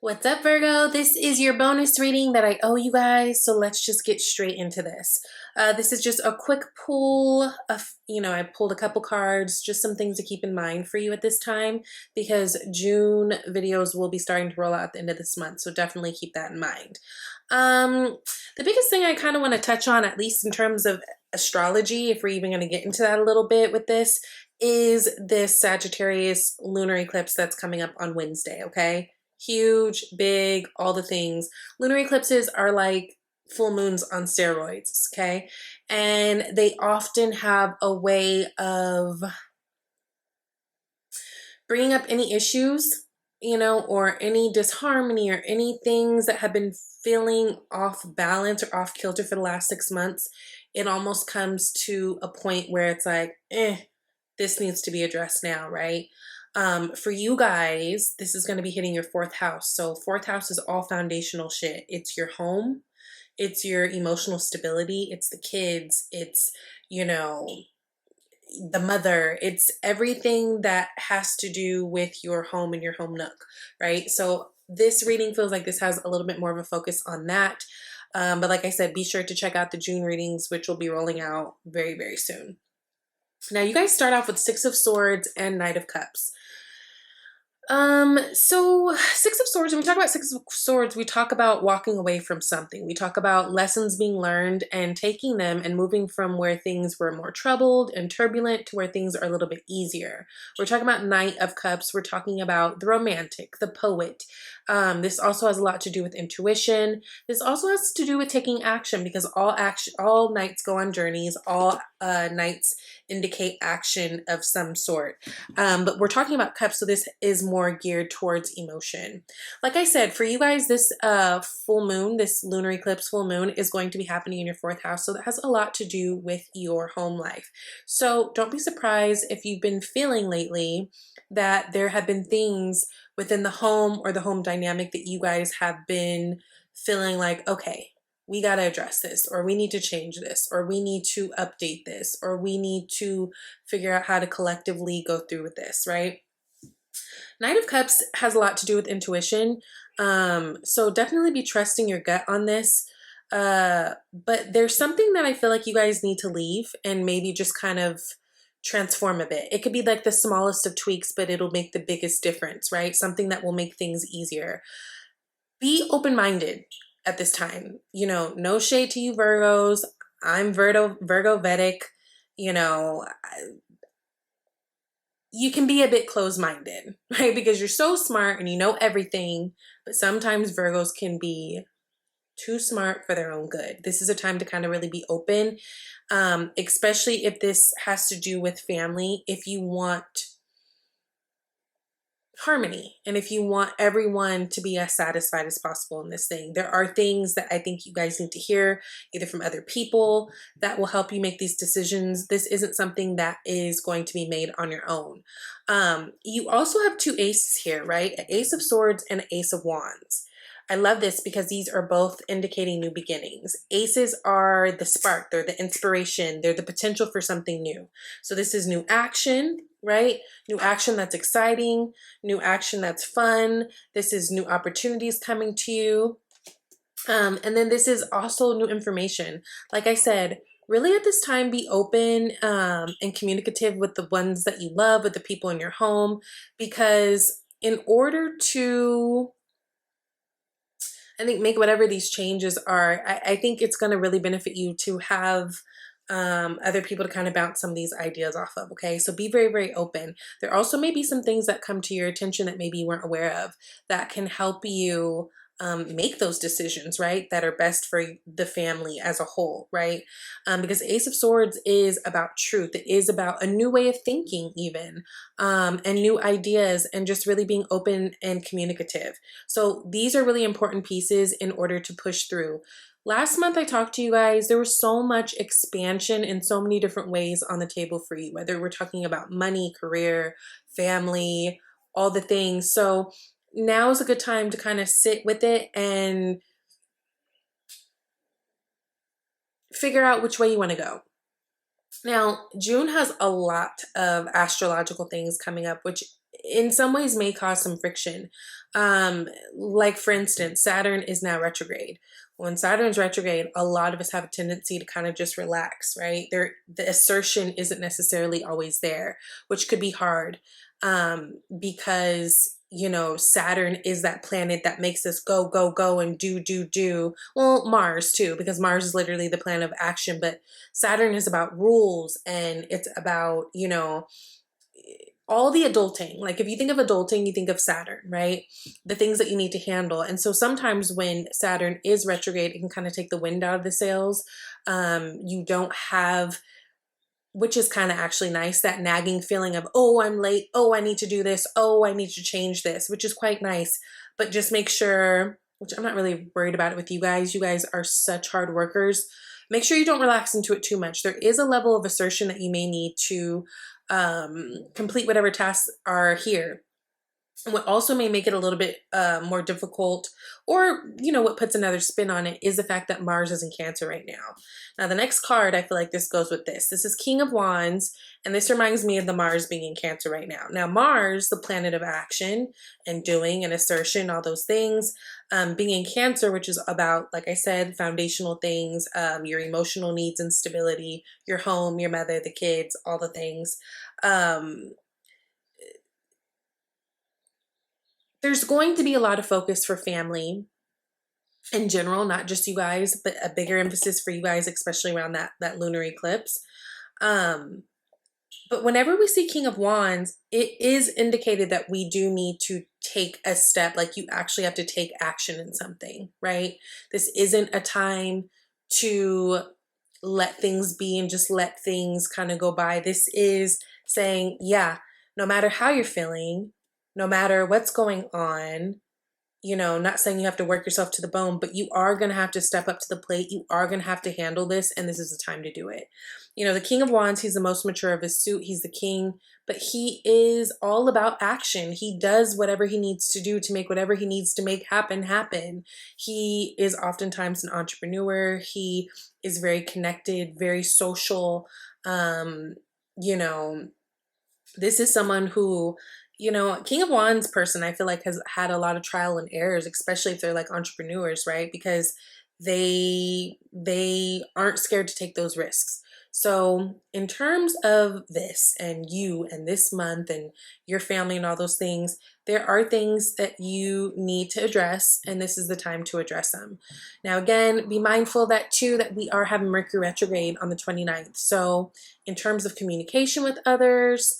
What's up, Virgo? This is your bonus reading that I owe you guys, so let's just get straight into this. This is just a quick pull of, I pulled a couple cards, just some things to keep in mind for you at this time because June videos will be starting to roll out at the end of this month, so definitely keep that in mind. The biggest thing I kind of want to touch on, at least in terms of astrology, if we're even going to get into that a little bit with this, is this Sagittarius lunar eclipse that's coming up on Wednesday, okay? Huge, big, all the things. Lunar eclipses are like full moons on steroids, okay? And they often have a way of bringing up any issues, or any disharmony or any things that have been feeling off balance or off kilter for the last 6 months. It almost comes to a point where it's like, this needs to be addressed now, right? For you guys, this is going to be hitting your fourth house. So fourth house is all foundational shit. It's your home. It's your emotional stability. It's the kids. It's, the mother. It's everything that has to do with your home and your home nook, right? So this reading feels like this has a little bit more of a focus on that. But like I said, be sure to check out the June readings, which will be rolling out very, very soon. Now, you guys start off with Six of Swords and Knight of Cups. So Six of Swords, when we talk about Six of Swords, we talk about walking away from something. We talk about lessons being learned and taking them and moving from where things were more troubled and turbulent to where things are a little bit easier. We're talking about Knight of Cups. We're talking about the romantic, the poet. This also has a lot to do with intuition. This also has to do with taking action because all knights go on journeys. All knights indicate action of some sort. But we're talking about cups, so this is more geared towards emotion. Like I said, for you guys, this full moon, this lunar eclipse full moon is going to be happening in your fourth house. So that has a lot to do with your home life. So don't be surprised if you've been feeling lately that there have been things within the home or the home dynamic that you guys have been feeling like, okay, we got to address this, or we need to change this, or we need to update this, or we need to figure out how to collectively go through with this, right? Knight of Cups has a lot to do with intuition. So definitely be trusting your gut on this. But there's something that I feel like you guys need to leave and maybe just kind of transform a bit. It could be like the smallest of tweaks, but it'll make the biggest difference, right? Something that will make things easier. Be open-minded at this time. No shade to you Virgos. I'm Virgo Vedic. You can be a bit closed-minded, right? Because you're so smart and you know everything, but sometimes Virgos can be too smart for their own good. This is a time to kind of really be open, especially if this has to do with family. If you want harmony and if you want everyone to be as satisfied as possible in this thing, there are things that I think you guys need to hear either from other people that will help you make these decisions. This isn't something that is going to be made on your own. You also have two aces here, right? An Ace of Swords and an Ace of Wands. I love this because these are both indicating new beginnings. Aces are the spark, they're the inspiration, they're the potential for something new. So this is new action, right? New action that's exciting, new action that's fun. This is new opportunities coming to you. And then this is also new information. Like I said, really at this time, be open and communicative with the ones that you love, with the people in your home, because in order to make whatever these changes are, I think it's going to really benefit you to have other people to kind of bounce some of these ideas off of, okay? So be very, very open. There also may be some things that come to your attention that maybe you weren't aware of that can help you make those decisions, right? That are best for the family as a whole, right? Because Ace of Swords is about truth. It is about a new way of thinking even, and new ideas and just really being open and communicative. So these are really important pieces in order to push through. Last month I talked to you guys, there was so much expansion in so many different ways on the table for you, whether we're talking about money, career, family, all the things. So now is a good time to kind of sit with it and figure out which way you want to go. Now, June has a lot of astrological things coming up, which in some ways may cause some friction. Like for instance, Saturn is now retrograde. When Saturn's retrograde, a lot of us have a tendency to kind of just relax, right? The assertion isn't necessarily always there, which could be hard, because Saturn is that planet that makes us go, go, go and do, do, do. Well, Mars too, because Mars is literally the planet of action, but Saturn is about rules, and it's about, all the adulting. Like if you think of adulting, you think of Saturn, right? The things that you need to handle. And so sometimes when Saturn is retrograde, it can kind of take the wind out of the sails. You don't have, which is kind of actually nice, that nagging feeling of, oh, I'm late. Oh, I need to do this. Oh, I need to change this, which is quite nice. But just make sure, which I'm not really worried about it with you guys. You guys are such hard workers. Make sure you don't relax into it too much. There is a level of assertion that you may need to complete whatever tasks are here. What also may make it a little bit more difficult, or what puts another spin on it, is the fact that Mars is in Cancer right now. Now the next card, I feel like this goes with this. This is King of Wands, and this reminds me of the Mars being in Cancer right now. Now Mars, the planet of action and doing and assertion, all those things, being in Cancer, which is about, like I said, foundational things, your emotional needs and stability, your home, your mother, the kids, all the things. There's going to be a lot of focus for family in general, not just you guys, but a bigger emphasis for you guys, especially around that lunar eclipse. But whenever we see King of Wands, it is indicated that we do need to take a step, like you actually have to take action in something, right? This isn't a time to let things be and just let things kind of go by. This is saying, yeah, no matter how you're feeling, no matter what's going on, not saying you have to work yourself to the bone, but you are going to have to step up to the plate. You are going to have to handle this, and this is the time to do it. The King of Wands, he's the most mature of his suit. He's the king, but he is all about action. He does whatever he needs to do to make whatever he needs to make happen. He is oftentimes an entrepreneur. He is very connected, very social. This is someone who, King of Wands person, I feel like has had a lot of trial and errors, especially if they're like entrepreneurs, right? Because they aren't scared to take those risks. So in terms of this and you and this month and your family and all those things, there are things that you need to address, and this is the time to address them. Now, again, be mindful that we are having Mercury retrograde on the 29th. So in terms of communication with others,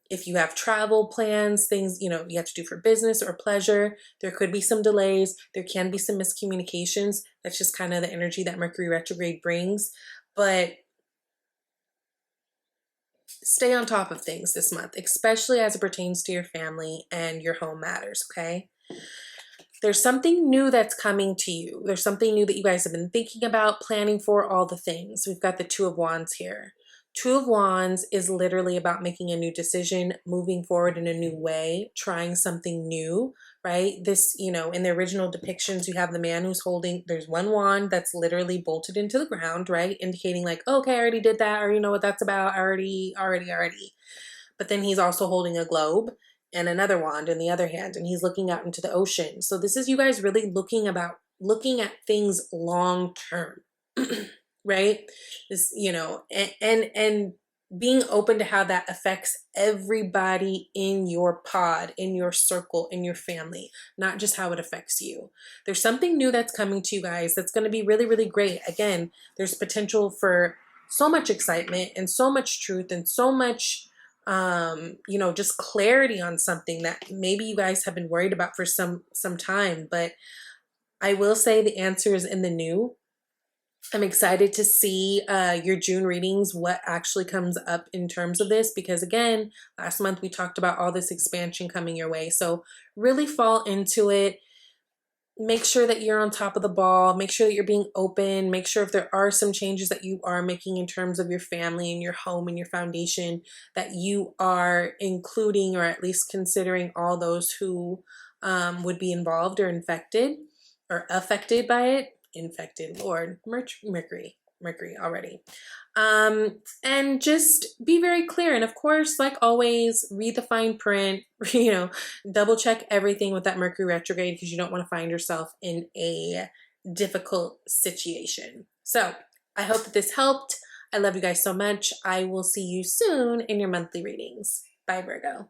if you have travel plans, things, you have to do for business or pleasure, there could be some delays. There can be some miscommunications. That's just kind of the energy that Mercury retrograde brings. But stay on top of things this month, especially as it pertains to your family and your home matters, okay? There's something new that's coming to you. There's something new that you guys have been thinking about, planning for, all the things. We've got the Two of Wands here. Two of Wands is literally about making a new decision, moving forward in a new way, trying something new, right? This, in the original depictions, you have the man who's holding, there's one wand that's literally bolted into the ground, right? Indicating like, oh, okay, I already did that. I already know what that's about. Already. But then he's also holding a globe and another wand in the other hand, and he's looking out into the ocean. So this is you guys really looking at things long term. Right? This, and being open to how that affects everybody in your pod, in your circle, in your family, not just how it affects you. There's something new that's coming to you guys that's going to be really, really great. Again, there's potential for so much excitement and so much truth and so much, just clarity on something that maybe you guys have been worried about for some time. But I will say the answer is in the new. I'm excited to see your June readings, what actually comes up in terms of this, because again, last month we talked about all this expansion coming your way. So really fall into it. Make sure that you're on top of the ball. Make sure that you're being open. Make sure if there are some changes that you are making in terms of your family and your home and your foundation, that you are including or at least considering all those who would be involved or infected or affected by it. Infected, Lord, Mercury. Mercury already. And just be very clear. And of course, like always, read the fine print, double check everything with that Mercury retrograde, because you don't want to find yourself in a difficult situation. So I hope that this helped. I love you guys so much. I will see you soon in your monthly readings. Bye, Virgo.